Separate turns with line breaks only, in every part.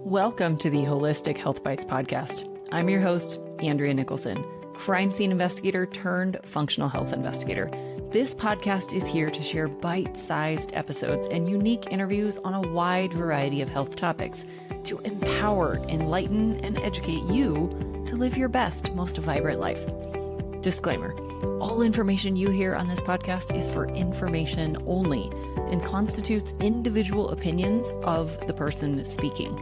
Welcome to the Holistic Health Bites podcast. I'm your host, Andrea Nicholson, crime scene investigator turned functional health investigator. This podcast is here to share bite-sized episodes and unique interviews on a wide variety of health topics to empower, enlighten, and educate you to live your best, most vibrant life. Disclaimer: all information you hear on this podcast is for information only and constitutes individual opinions of the person speaking.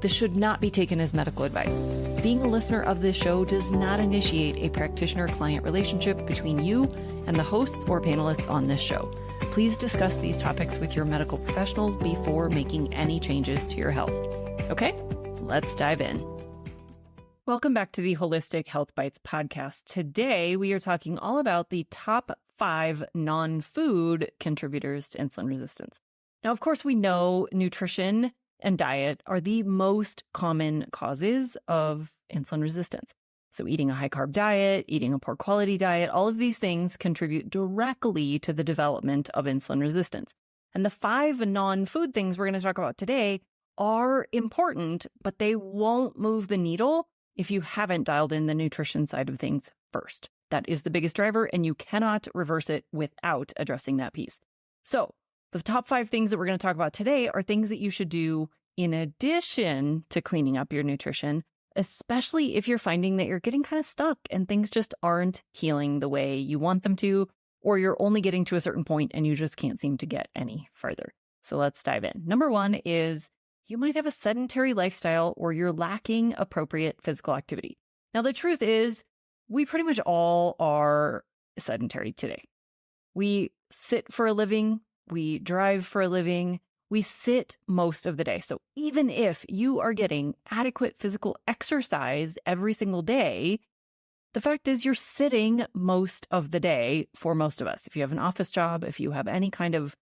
This should not be taken as medical advice. Being a listener of this show does not initiate a practitioner-client relationship between you and the hosts or panelists on this show. Please discuss these topics with your medical professionals before making any changes to your health. Okay, let's dive in. Welcome back to the Holistic Health Bites podcast. Today, we are talking all about the top 5 non-food contributors to insulin resistance. Now, of course, we know nutrition and diet are the most common causes of insulin resistance. So eating a high-carb diet, eating a poor quality diet, all of these things contribute directly to the development of insulin resistance. And the 5 non-food things we're going to talk about today are important, but they won't move the needle if you haven't dialed in the nutrition side of things first. That is the biggest driver, and you cannot reverse it without addressing that piece. So the top 5 things that we're going to talk about today are things that you should do in addition to cleaning up your nutrition, especially if you're finding that you're getting kind of stuck and things just aren't healing the way you want them to, or you're only getting to a certain point and you just can't seem to get any further. So let's dive in. Number 1 is you might have a sedentary lifestyle or you're lacking appropriate physical activity. Now, the truth is we pretty much all are sedentary today. We sit for a living. We drive for a living. We sit most of the day. So even if you are getting adequate physical exercise every single day, the fact is you're sitting most of the day for most of us. If you have an office job, if you have any kind of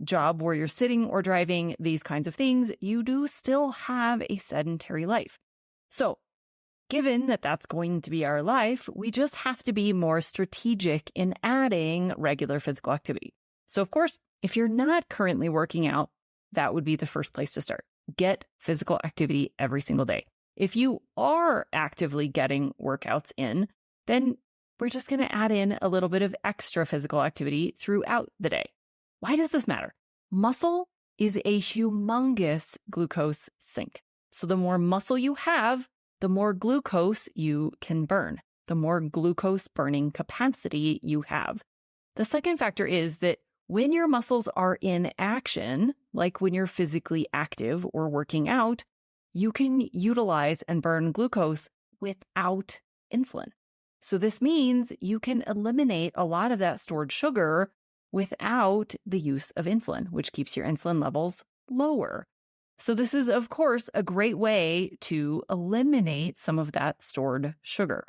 job where you're sitting or driving, these kinds of things, you do still have a sedentary life. So given that that's going to be our life, we just have to be more strategic in adding regular physical activity. So of course, if you're not currently working out, that would be the first place to start. Get physical activity every single day. If you are actively getting workouts in, then we're just going to add in a little bit of extra physical activity throughout the day. Why does this matter? Muscle is a humongous glucose sink. So the more muscle you have, the more glucose you can burn, the more glucose burning capacity you have. The second factor is that when your muscles are in action, like when you're physically active or working out, you can utilize and burn glucose without insulin. So this means you can eliminate a lot of that stored sugar without the use of insulin, which keeps your insulin levels lower. So this is, of course, a great way to eliminate some of that stored sugar.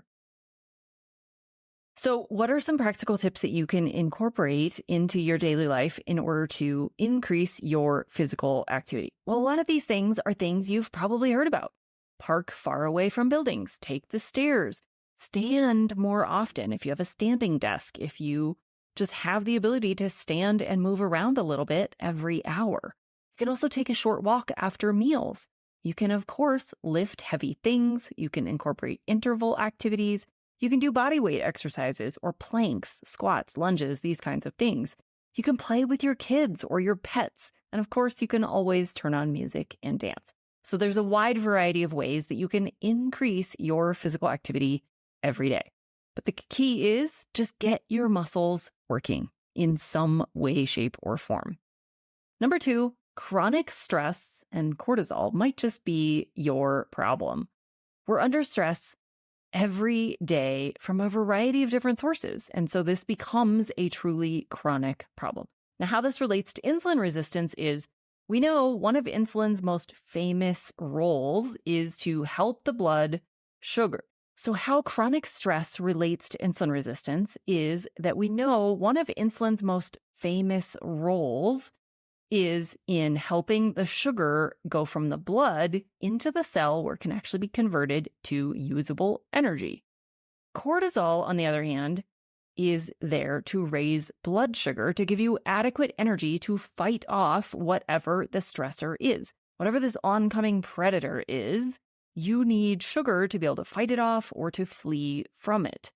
So what are some practical tips that you can incorporate into your daily life in order to increase your physical activity? Well, a lot of these things are things you've probably heard about. Park far away from buildings, take the stairs, stand more often if you have a standing desk, if you just have the ability to stand and move around a little bit every hour. You can also take a short walk after meals. You can, of course, lift heavy things. You can incorporate interval activities. You can do body weight exercises or planks, squats, lunges, these kinds of things. You can play with your kids or your pets. And of course, you can always turn on music and dance. So there's a wide variety of ways that you can increase your physical activity every day. But the key is just get your muscles working in some way, shape, or form. Number 2, chronic stress and cortisol might just be your problem. We're under stress every day from a variety of different sources. And so this becomes a truly chronic problem. Now, how this relates to insulin resistance is we know one of insulin's most famous roles is to help the blood sugar. So how chronic stress relates to insulin resistance is that we know one of insulin's most famous roles is in helping the sugar go from the blood into the cell where it can actually be converted to usable energy. Cortisol, on the other hand, is there to raise blood sugar to give you adequate energy to fight off whatever the stressor is. Whatever this oncoming predator is, you need sugar to be able to fight it off or to flee from it.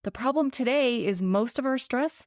The problem today is most of our stress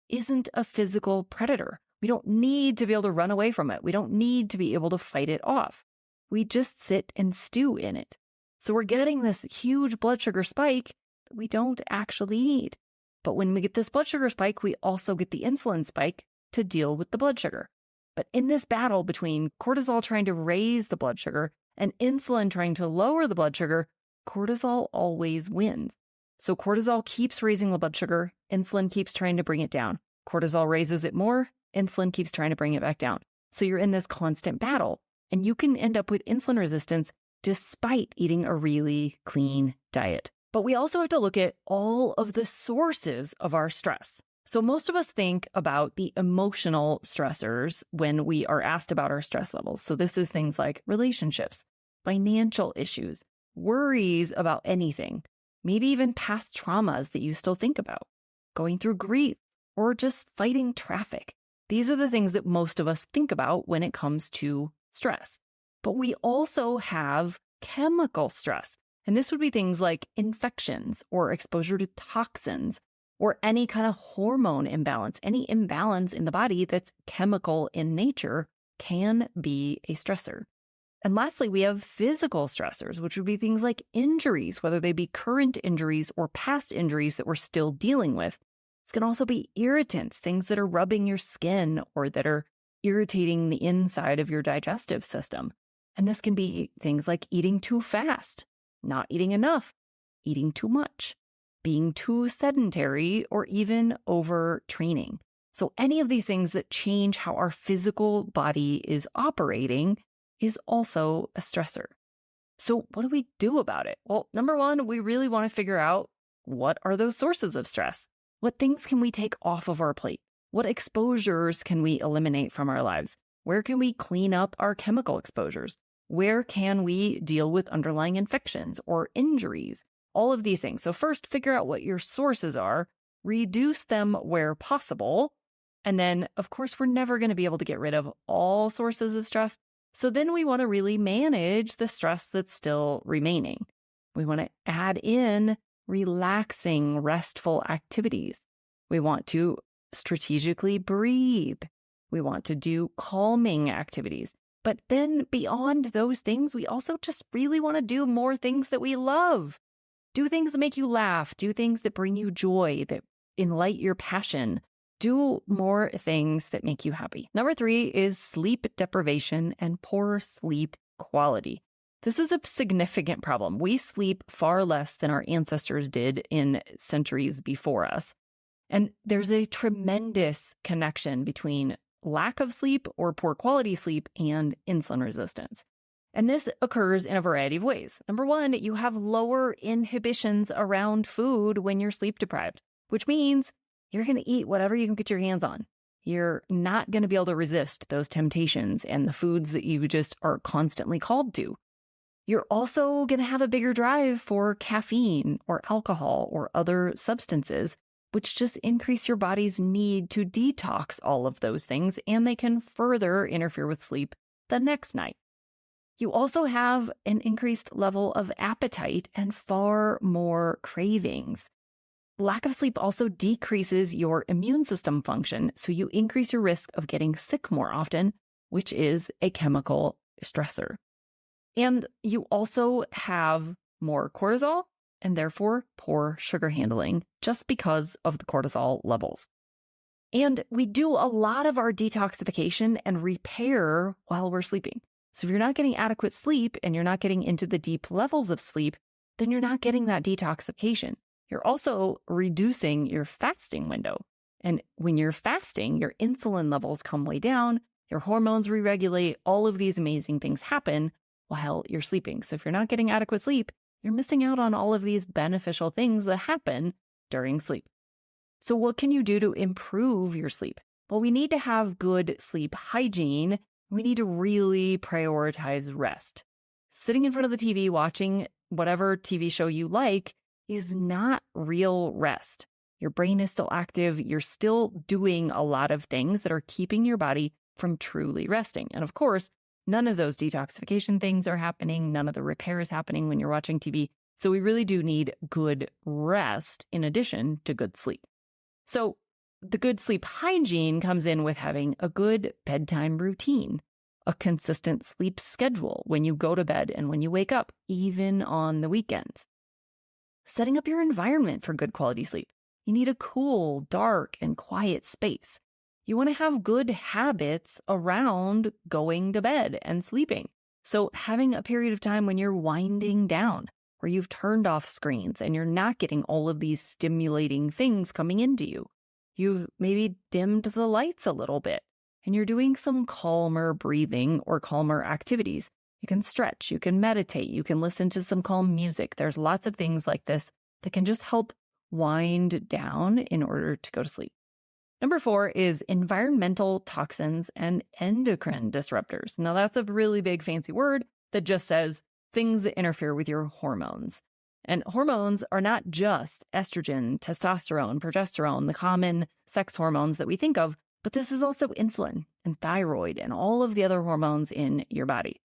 isn't a physical predator. We don't need to be able to run away from it. We don't need to be able to fight it off. We just sit and stew in it. So we're getting this huge blood sugar spike that we don't actually need. But when we get this blood sugar spike, we also get the insulin spike to deal with the blood sugar. But in this battle between cortisol trying to raise the blood sugar and insulin trying to lower the blood sugar, cortisol always wins. So cortisol keeps raising the blood sugar, insulin keeps trying to bring it down. Cortisol raises it more, insulin keeps trying to bring it back down. So you're in this constant battle, and you can end up with insulin resistance despite eating a really clean diet. But we also have to look at all of the sources of our stress. So most of us think about the emotional stressors when we are asked about our stress levels. So this is things like relationships, financial issues, worries about anything, maybe even past traumas that you still think about, going through grief, or just fighting traffic. These are the things that most of us think about when it comes to stress. But we also have chemical stress. And this would be things like infections or exposure to toxins or any kind of hormone imbalance. Any imbalance in the body that's chemical in nature can be a stressor. And lastly, we have physical stressors, which would be things like injuries, whether they be current injuries or past injuries that we're still dealing with. This can also be irritants, things that are rubbing your skin or that are irritating the inside of your digestive system. And this can be things like eating too fast, not eating enough, eating too much, being too sedentary, or even overtraining. So any of these things that change how our physical body is operating is also a stressor. So what do we do about it? Well, number one, we really want to figure out what are those sources of stress? What things can we take off of our plate? What exposures can we eliminate from our lives? Where can we clean up our chemical exposures? Where can we deal with underlying infections or injuries? All of these things. So first, figure out what your sources are, reduce them where possible. And then, of course, we're never going to be able to get rid of all sources of stress. So then we want to really manage the stress that's still remaining. We want to add in relaxing, restful activities. We want to strategically breathe. We want to do calming activities. But then beyond those things, we also just really want to do more things that we love. Do things that make you laugh. Do things that bring you joy, that enlight your passion. Do more things that make you happy. Number 3 is sleep deprivation and poor sleep quality. This is a significant problem. We sleep far less than our ancestors did in centuries before us. And there's a tremendous connection between lack of sleep or poor quality sleep and insulin resistance. And this occurs in a variety of ways. Number 1, you have lower inhibitions around food when you're sleep deprived, which means you're going to eat whatever you can get your hands on. You're not going to be able to resist those temptations and the foods that you just are constantly called to. You're also going to have a bigger drive for caffeine or alcohol or other substances, which just increase your body's need to detox all of those things, and they can further interfere with sleep the next night. You also have an increased level of appetite and far more cravings. Lack of sleep also decreases your immune system function, so you increase your risk of getting sick more often, which is a chemical stressor. And you also have more cortisol and therefore poor sugar handling just because of the cortisol levels. And we do a lot of our detoxification and repair while we're sleeping. So if you're not getting adequate sleep and you're not getting into the deep levels of sleep, then you're not getting that detoxification. You're also reducing your fasting window. And when you're fasting, your insulin levels come way down, your hormones re-regulate, all of these amazing things happen while you're sleeping. So if you're not getting adequate sleep, you're missing out on all of these beneficial things that happen during sleep. So what can you do to improve your sleep? Well, we need to have good sleep hygiene. We need to really prioritize rest. Sitting in front of the TV watching whatever TV show you like is not real rest. Your brain is still active. You're still doing a lot of things that are keeping your body from truly resting. And of course, None of those detoxification things are happening. None of the repair is happening when you're watching TV. So we really do need good rest in addition to good sleep. So the good sleep hygiene comes in with having a good bedtime routine, a consistent sleep schedule when you go to bed and when you wake up, even on the weekends. Setting up your environment for good quality sleep. You need a cool, dark, and quiet space. You want to have good habits around going to bed and sleeping. So having a period of time when you're winding down, where you've turned off screens and you're not getting all of these stimulating things coming into you. You've maybe dimmed the lights a little bit and you're doing some calmer breathing or calmer activities. You can stretch, you can meditate, you can listen to some calm music. There's lots of things like this that can just help wind down in order to go to sleep. Number 4 is environmental toxins and endocrine disruptors. Now that's a really big fancy word that just says things that interfere with your hormones. And hormones are not just estrogen, testosterone, progesterone, the common sex hormones that we think of, but this is also insulin and thyroid and all of the other hormones in your body.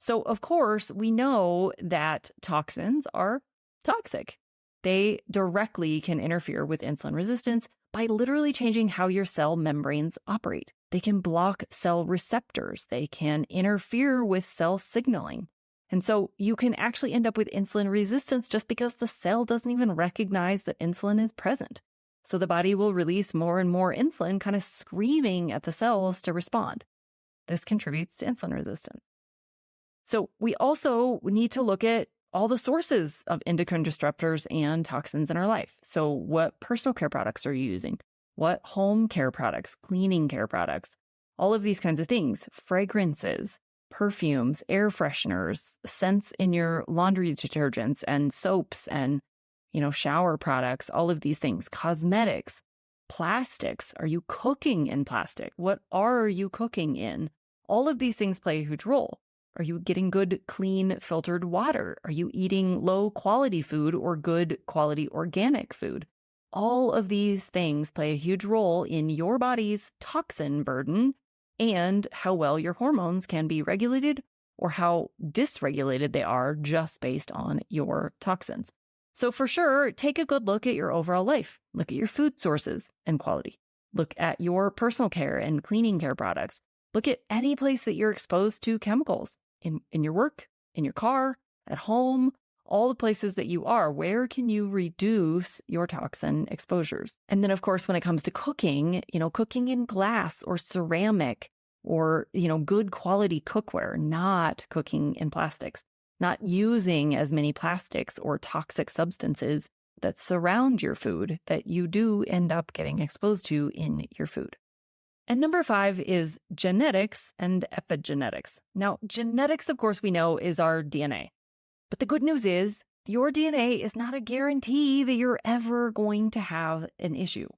So, of course, we know that toxins are toxic. They directly can interfere with insulin resistance by literally changing how your cell membranes operate. They can block cell receptors. They can interfere with cell signaling. And so you can actually end up with insulin resistance just because the cell doesn't even recognize that insulin is present. So the body will release more and more insulin, kind of screaming at the cells to respond. This contributes to insulin resistance. So we also need to look at all the sources of endocrine disruptors and toxins in our life. So what personal care products are you using? What home care products, cleaning care products, all of these kinds of things, fragrances, perfumes, air fresheners, scents in your laundry detergents and soaps and, shower products, all of these things, cosmetics, plastics. Are you cooking in plastic? What are you cooking in? All of these things play a huge role. Are you getting good, clean, filtered water? Are you eating low quality food or good quality organic food? All of these things play a huge role in your body's toxin burden and how well your hormones can be regulated or how dysregulated they are just based on your toxins. So for sure, take a good look at your overall life. Look at your food sources and quality. Look at your personal care and cleaning care products. Look at any place that you're exposed to chemicals in your work, in your car, at home, all the places that you are. Where can you reduce your toxin exposures? And then, of course, when it comes to cooking, cooking in glass or ceramic or, good quality cookware, not cooking in plastics, not using as many plastics or toxic substances that surround your food that you do end up getting exposed to in your food. And number 5 is genetics and epigenetics. Now, genetics, of course, we know is our DNA. But the good news is your DNA is not a guarantee that you're ever going to have an issue.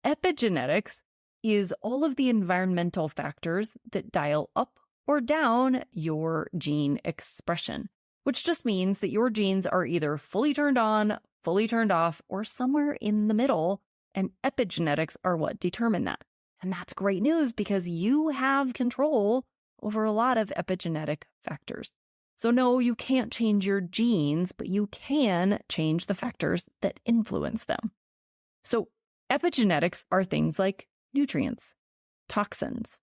Epigenetics is all of the environmental factors that dial up or down your gene expression, which just means that your genes are either fully turned on, fully turned off, or somewhere in the middle, and epigenetics are what determine that. And that's great news because you have control over a lot of epigenetic factors. So no, you can't change your genes, but you can change the factors that influence them. So epigenetics are things like nutrients, toxins,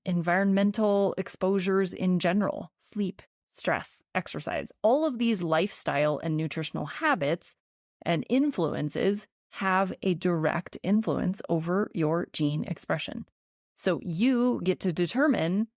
environmental exposures in general, sleep, stress, exercise. All of these lifestyle and nutritional habits and influences have a direct influence over your gene expression. So you get to determine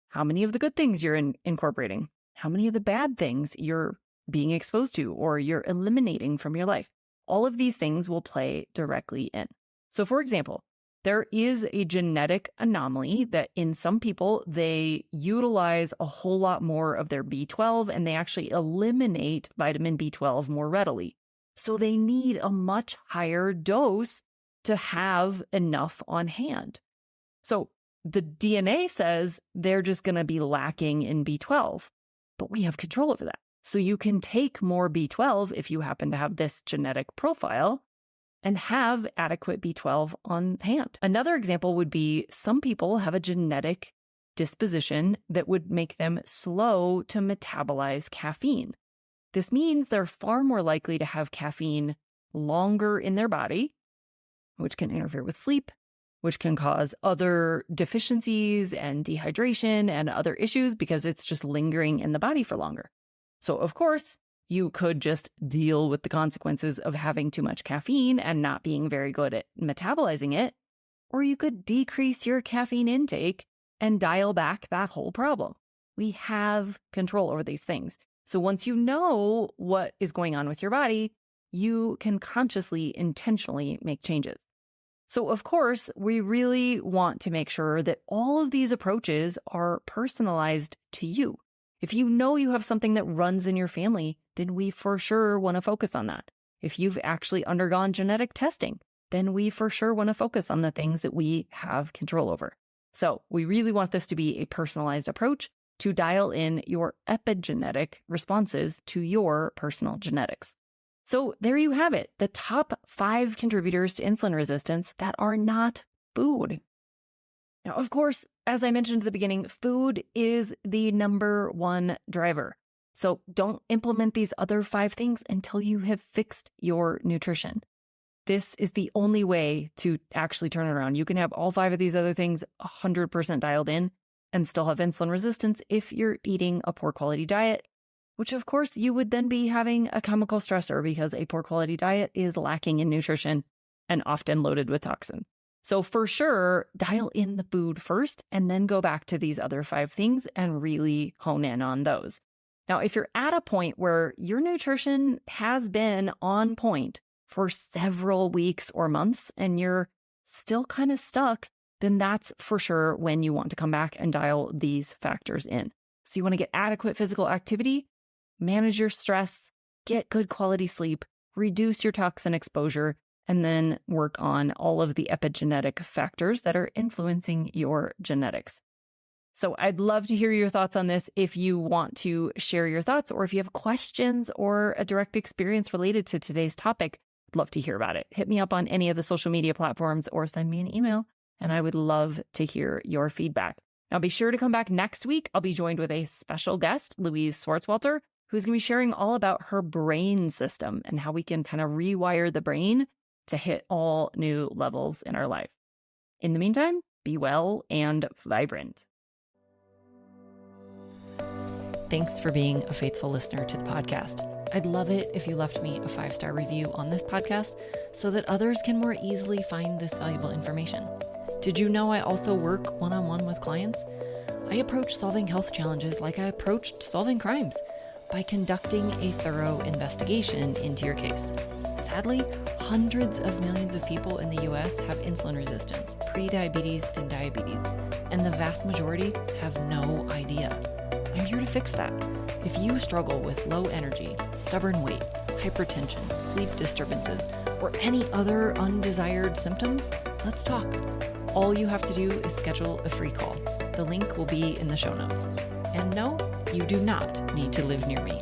how many of the good things you're incorporating, how many of the bad things you're being exposed to or you're eliminating from your life. All of these things will play directly in. So for example, there is a genetic anomaly that in some people, they utilize a whole lot more of their B12 and they actually eliminate vitamin B12 more readily. So they need a much higher dose to have enough on hand. So the DNA says they're just going to be lacking in B12, but we have control over that. So you can take more B12 if you happen to have this genetic profile and have adequate B12 on hand. Another example would be some people have a genetic disposition that would make them slow to metabolize caffeine. This means they're far more likely to have caffeine longer in their body, which can interfere with sleep, which can cause other deficiencies and dehydration and other issues because it's just lingering in the body for longer. So, of course, you could just deal with the consequences of having too much caffeine and not being very good at metabolizing it, or you could decrease your caffeine intake and dial back that whole problem. We have control over these things. So once you know what is going on with your body, you can consciously, intentionally make changes. So of course, we really want to make sure that all of these approaches are personalized to you. If you know you have something that runs in your family, then we for sure want to focus on that. If you've actually undergone genetic testing, then we for sure want to focus on the things that we have control over. So we really want this to be a personalized approach to dial in your epigenetic responses to your personal genetics. So there you have it, the top 5 contributors to insulin resistance that are not food. Now, of course, as I mentioned at the beginning, food is the number one driver. So don't implement these other 5 things until you have fixed your nutrition. This is the only way to actually turn it around. You can have all 5 of these other things 100% dialed in and still have insulin resistance if you're eating a poor quality diet, which of course you would then be having a chemical stressor because a poor quality diet is lacking in nutrition and often loaded with toxins. So for sure, dial in the food first and then go back to these other 5 things and really hone in on those. Now, if you're at a point where your nutrition has been on point for several weeks or months and you're still kind of stuck, then that's for sure when you want to come back and dial these factors in. So you want to get adequate physical activity, manage your stress, get good quality sleep, reduce your toxin exposure, and then work on all of the epigenetic factors that are influencing your genetics. So I'd love to hear your thoughts on this. If you want to share your thoughts or if you have questions or a direct experience related to today's topic, I'd love to hear about it. Hit me up on any of the social media platforms or send me an email, and I would love to hear your feedback. Now be sure to come back next week. I'll be joined with a special guest, Louise Swartzwalter, who's going to be sharing all about her brain system and how we can kind of rewire the brain to hit all new levels in our life. In the meantime, be well and vibrant. Thanks for being a faithful listener to the podcast. I'd love it if you left me a 5-star review on this podcast so that others can more easily find this valuable information. Did you know I also work one-on-one with clients? I approach solving health challenges like I approached solving crimes, by conducting a thorough investigation into your case. Sadly, hundreds of millions of people in the US have insulin resistance, prediabetes, and diabetes, and the vast majority have no idea. I'm here to fix that. If you struggle with low energy, stubborn weight, hypertension, sleep disturbances, or any other undesired symptoms, let's talk. All you have to do is schedule a free call. The link will be in the show notes. And no, you do not need to live near me.